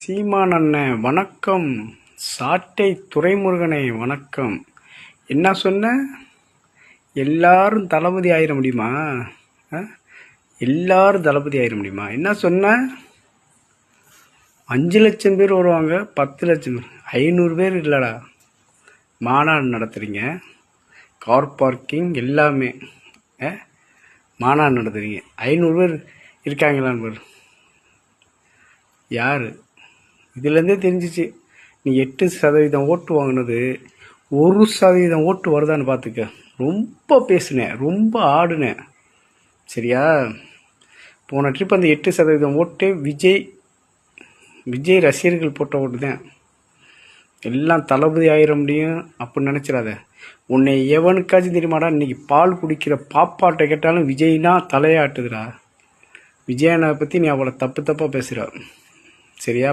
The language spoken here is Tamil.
சீமான் அண்ணன் வணக்கம். சாட்டை துரைமுருகனே வணக்கம். என்ன சொன்ன? எல்லாரும் தளபதி ஆயிட முடியுமா? எல்லாரும் தளபதி ஆயிட முடியுமா? என்ன சொன்ன? 5 லட்சம் பேர் வருவாங்க, 10 லட்சம் பேர், 500 பேர் இல்லைடா. மாநாடு நடத்துறீங்க, கார் பார்க்கிங் எல்லாமே மாநாடு நடத்துறீங்க. 500 பேர் இருக்காங்களான்னு பாரு. யார்? இதுலேருந்தே தெரிஞ்சிச்சு நீ 8% ஓட்டு வாங்கினது 1% ஓட்டு வருதான்னு பார்த்துக்க. ரொம்ப பேசுனேன், ரொம்ப ஆடுனேன், சரியா? போன ட்ரிப் அந்த 8% ஓட்டே விஜய் ரசிகர்கள் போட்ட ஓட்டு தான். எல்லாம் தளபதி ஆயிட முடியும் அப்படின்னு நினச்சிடாத. உன்னை எவனுக்காச்சும் தெரியுமாடா? இன்னைக்கு பால் குடிக்கிற பாப்பாட்டை கேட்டாலும் விஜய்னா தலையாட்டுதுடா. விஜயனை பற்றி நீ அவ்வளோ தப்பாக பேசுகிற, சரியா?